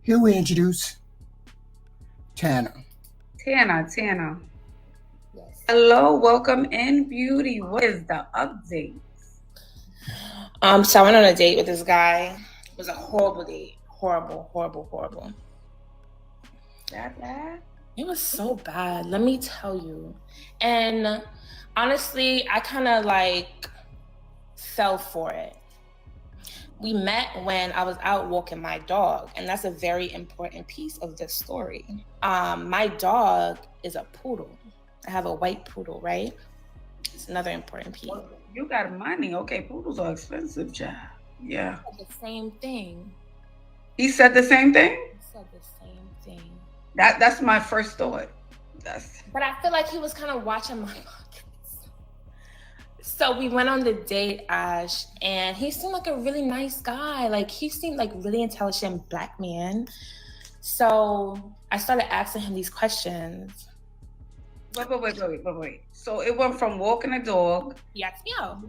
Here we introduce Tanner. Tana. Yes. Hello, welcome in, beauty. What is the update? So I went on a date with this guy. It was a horrible date. Horrible. That bad? It was so bad. Let me tell you. And honestly, I kind of fell for it. We met when I was out walking my dog, and that's a very important piece of this story. My dog is a poodle. I have a white poodle, right? It's another important piece. Well, you got money. Okay, poodles are expensive, child. Yeah. The same thing. He said the same thing? He said the same thing. That's my first thought. But I feel like he was kind of watching my pockets. So we went on the date, Ash, and he seemed like a really nice guy. Like, he seemed like really intelligent black man. So I started asking him these questions. Wait. So it went from walking a dog. He asked me out.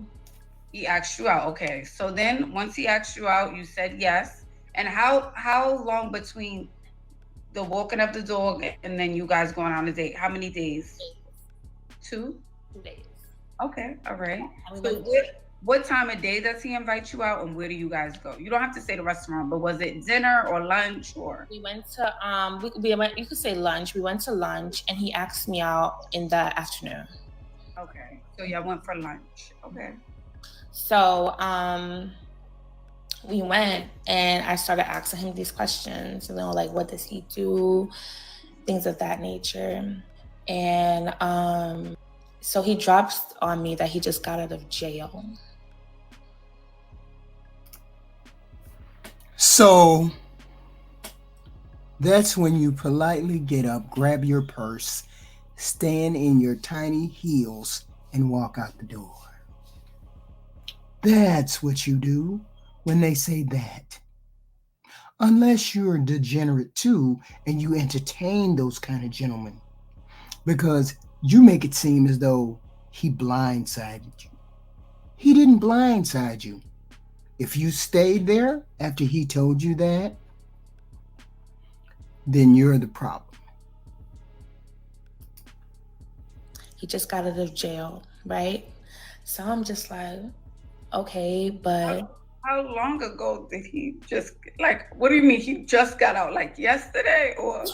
He asked you out. Okay. So then once he asked you out, you said yes. And how long between the walking of the dog and then you guys going on a date? How many days? 2? 2 days. Okay. All right. And we So went to- what time of day does he invite you out, and where do you guys go? You don't have to say the restaurant, but was it dinner or lunch or? We went to we went, you could say lunch. We went to lunch, and he asked me out in the afternoon. Okay, so y'all went for lunch. Okay. So we went, and I started asking him these questions. You know, like, what does he do? Things of that nature. And so he drops on me that he just got out of jail. So that's when you politely get up, grab your purse, stand in your tiny heels, and walk out the door. That's what you do when they say that. Unless you're a degenerate too and you entertain those kind of gentlemen. Because you make it seem as though he blindsided you. He didn't blindside you. If you stayed there after he told you that, then you're the problem. He just got out of jail, right? So I'm just like, okay, but How long ago did he just, like, what do you mean he just got out? Like yesterday or?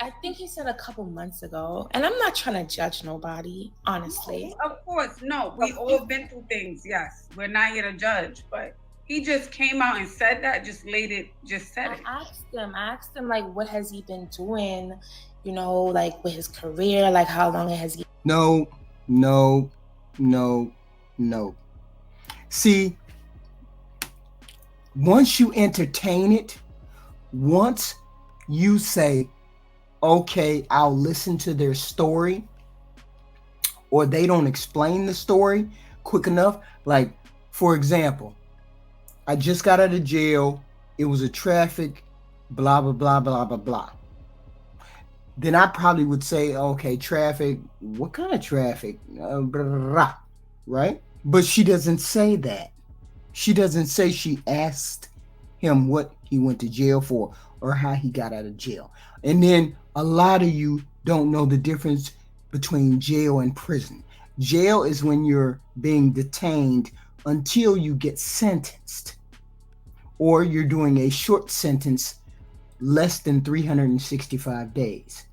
I think he said a couple months ago, and I'm not trying to judge nobody, honestly. Of course, no. We all been through things, yes. We're not here to judge, but he just came out and said that, just said it. I asked him like, what has he been doing, you know, like with his career, like how long has he? No. See, once you entertain it, once you say, okay, I'll listen to their story, or they don't explain the story quick enough. Like, for example, I just got out of jail. It was a traffic, blah, blah, blah, blah, blah, blah. Then I probably would say, okay, traffic, what kind of traffic? Blah, blah, blah, right? But she doesn't say that. She doesn't say she asked him what he went to jail for or how he got out of jail. And then a lot of you don't know the difference between jail and prison. Jail is when you're being detained until you get sentenced, or you're doing a short sentence, less than 365 days.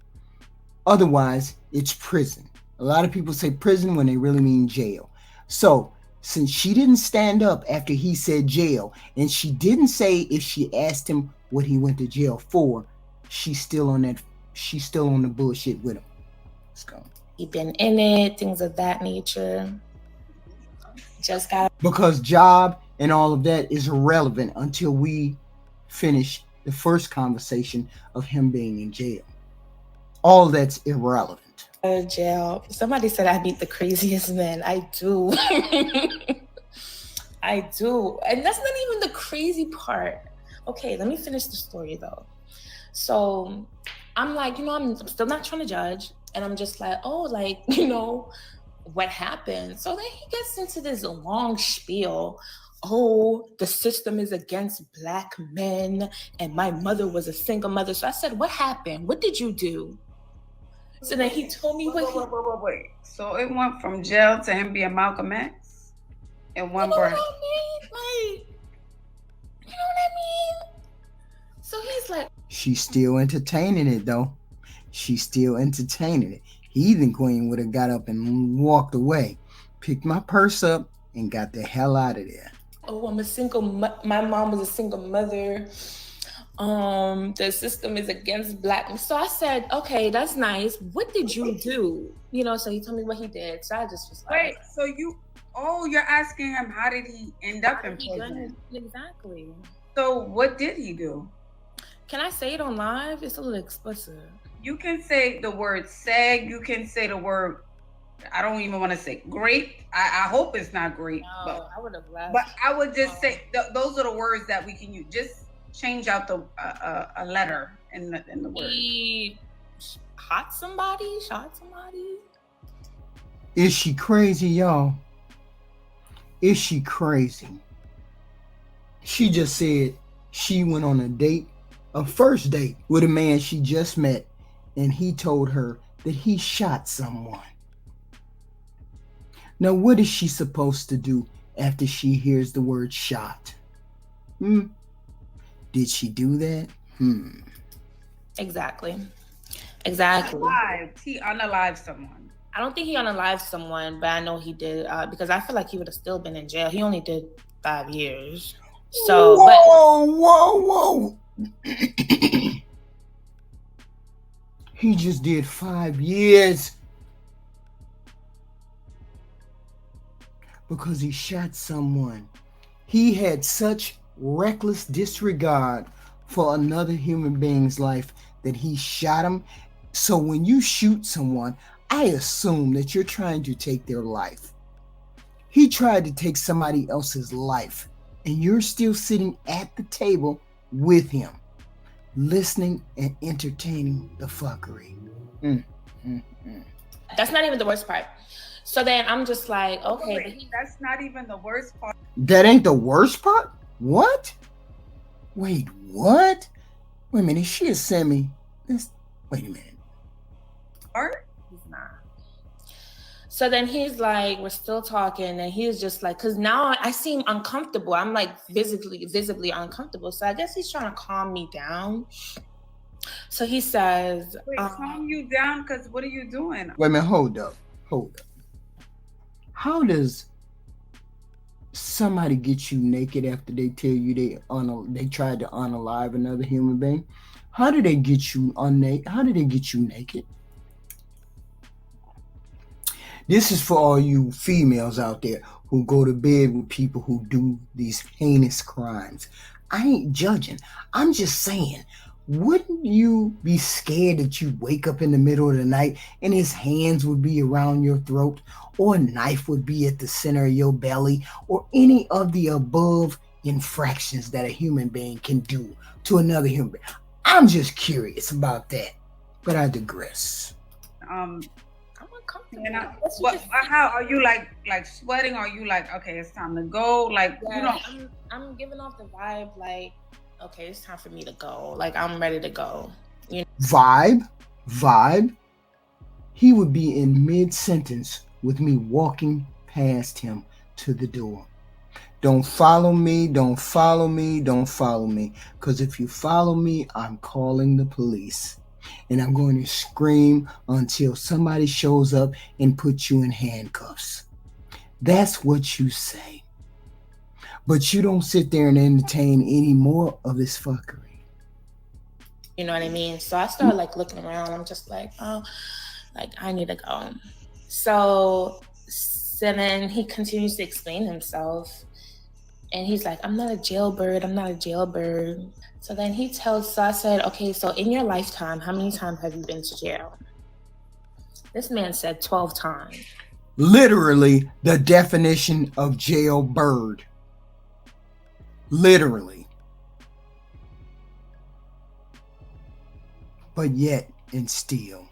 Otherwise, it's prison. A lot of people say prison when they really mean jail. So, since she didn't stand up after he said jail, and she didn't say if she asked him what he went to jail for, she's still on the bullshit with him. Let's go. He been in it, things of that nature. Just got Because job and all of that is irrelevant until we finish the first conversation of him being in jail. All that's irrelevant. out of jail. Somebody said I meet the craziest men. I do. I do. And that's not even the crazy part. Okay, let me finish the story though. So I'm like, I'm still not trying to judge. And I'm just like, oh, what happened? So then he gets into this long spiel oh, the system is against Black men, and my mother was a single mother. So I said, what happened? What did you do? So then he told me wait. So it went from jail to him being Malcolm X in one breath. What I mean? Like, you know what I mean? So he's like, she's still entertaining it though. She's still entertaining it. Heathen Queen would have got up and walked away, picked my purse up, and got the hell out of there. Oh, I'm a single. My mom was a single mother. The system is against Black men. So I said, okay, that's nice. What did you do? You know, so he told me what he did. So I just was like, wait, so you're asking him how did he end up in prison? Exactly. So what did he do? Can I say it on live? It's a little explicit. You can say the word seg. You can say the word, I don't even want to say grape. I hope it's not grape. No, but I would have left. But I would just say those are the words that we can use. Just change out the a letter in the word. He shot somebody. Is she crazy, y'all? Is she crazy? She just said she went on a first date with a man she just met, and he told her that he shot someone. Now, what is she supposed to do after she hears the word shot? Did she do that? Exactly. He unalived someone. I don't think he unalived someone, but I know he did because I feel like he would have still been in jail. He only did 5 years. So, whoa. He just did 5 years because he shot someone. He had such reckless disregard for another human being's life that he shot him. So when you shoot someone, I assume that you're trying to take their life. He tried to take somebody else's life, and you're still sitting at the table with him, listening and entertaining the fuckery. That's not even the worst part. So then I'm just like, okay. Wait, that's not even the worst part. That ain't the worst part? What? Wait, what? Wait a minute, she has sent me this. Wait a minute. Art? He's not. So then he's like, we're still talking, and he's just like, because now I seem uncomfortable. I'm like visibly uncomfortable. So I guess he's trying to calm me down. So he says, wait, calm you down? Because what are you doing? Wait a minute, hold up. How does somebody get you naked after they tell you they tried to unalive another human being? How do they get you naked? This is for all you females out there who go to bed with people who do these heinous crimes. I ain't judging. I'm just saying, wouldn't you be scared that you wake up in the middle of the night and his hands would be around your throat, or a knife would be at the center of your belly, or any of the above infractions that a human being can do to another human being? I'm just curious about that, but I digress. I'm uncomfortable. How are you like sweating? Are you like, okay, it's time to go? Like, yeah, you know, I'm giving off the vibe like, okay, it's time for me to go. Like, I'm ready to go. You know? Vibe. He would be in mid-sentence with me walking past him to the door. Don't follow me. Because if you follow me, I'm calling the police. And I'm going to scream until somebody shows up and puts you in handcuffs. That's what you say. But you don't sit there and entertain any more of this fuckery. You know what I mean? So I started like looking around. I'm just like, oh, like I need to go. So then he continues to explain himself. And he's like, I'm not a jailbird. So then so I said, okay, so in your lifetime, how many times have you been to jail? This man said 12 times. Literally the definition of jailbird. Literally. But yet and still,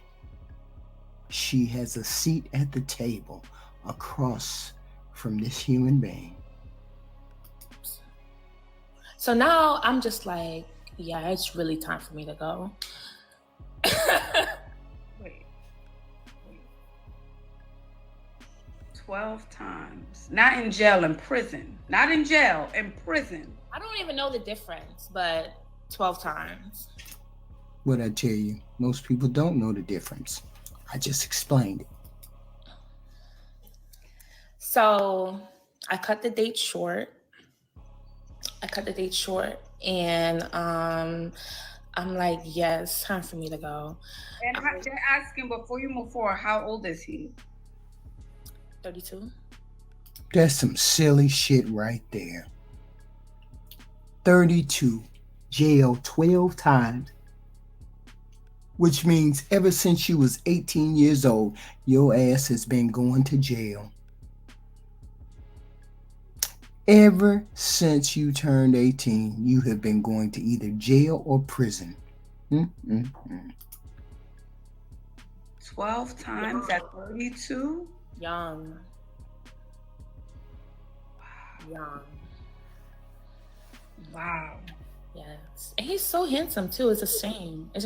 she has a seat at the table across from this human being. So now I'm just like, yeah, it's really time for me to go. Wait. 12 times. Not in jail, in prison. Not in jail, in prison. I don't even know the difference, but 12 times. What I tell you, most people don't know the difference. I just explained it. So I cut the date short. And I'm like, yes, time for me to go. And they're asking, before you move forward, how old is he? 32. That's some silly shit right there. 32, jail 12 times. Which means ever since you was 18 years old, your ass has been going to jail. Ever since you turned 18, you have been going to either jail or prison. 12 times at 32? Young. Wow. Yes. And he's so handsome too. It's a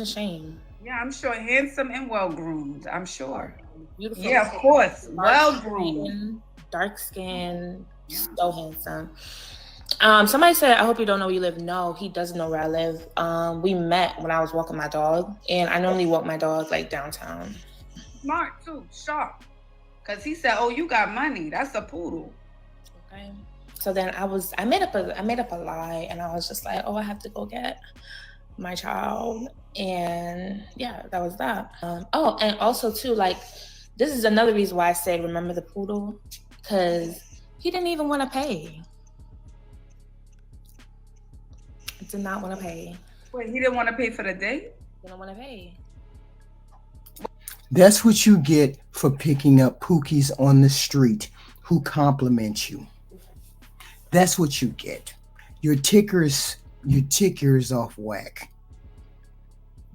shame. Yeah, I'm sure. Handsome and well-groomed, I'm sure. Beautiful. Yeah, of course. Well-groomed. Dark skin. Yeah. So handsome. Somebody said, I hope you don't know where you live. No, he doesn't know where I live. We met when I was walking my dog, and I normally walk my dog like downtown. Smart too, sharp. Cause he said, oh, you got money. That's a poodle. Okay. So then I made up a lie, and I was just like, oh, I have to go get my child. And yeah, that was that. Oh, and also too, like, this is another reason why I said, remember the poodle? Because he didn't even want to pay. Did not want to pay. Wait, he didn't want to pay for the date? Didn't want to pay. That's what you get for picking up pookies on the street who compliment you. That's what you get. Your ticker is off whack.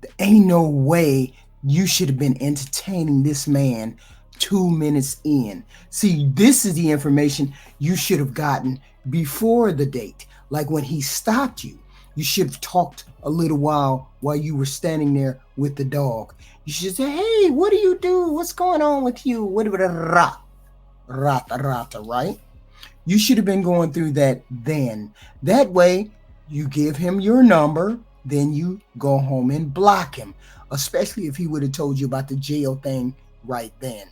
There ain't no way you should have been entertaining this man 2 minutes in. See, this is the information you should have gotten before the date. Like when he stopped you, you should have talked a little while you were standing there with the dog. You should say, hey, what do you do? What's going on with you? What rata, right? You should have been going through that then. That way, you give him your number, then you go home and block him, especially if he would have told you about the jail thing right then.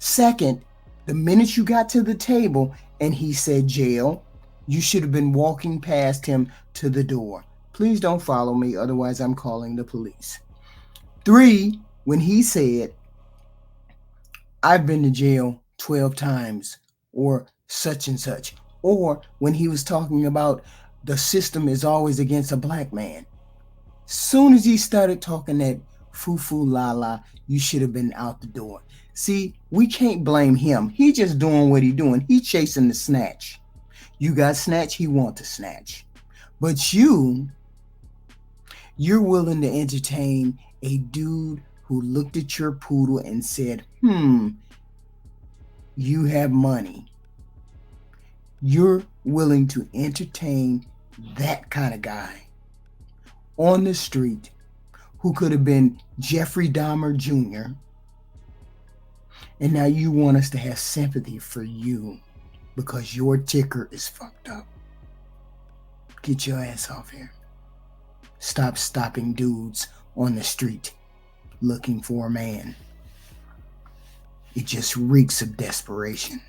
Second, the minute you got to the table and he said jail, you should have been walking past him to the door. Please don't follow me, otherwise I'm calling the police. 3, when he said, I've been to jail 12 times, or such and such, or when he was talking about the system is always against a black man. Soon as he started talking that foo-foo la-la, you should have been out the door. See, we can't blame him. He just doing what he doing. He chasing the snatch. You got snatch, he want to snatch. But you're willing to entertain a dude who looked at your poodle and said, you have money. You're willing to entertain that kind of guy on the street who could have been Jeffrey Dahmer Jr. And now you want us to have sympathy for you because your ticker is fucked up. Get your ass off here. Stop stopping dudes on the street looking for a man. It just reeks of desperation.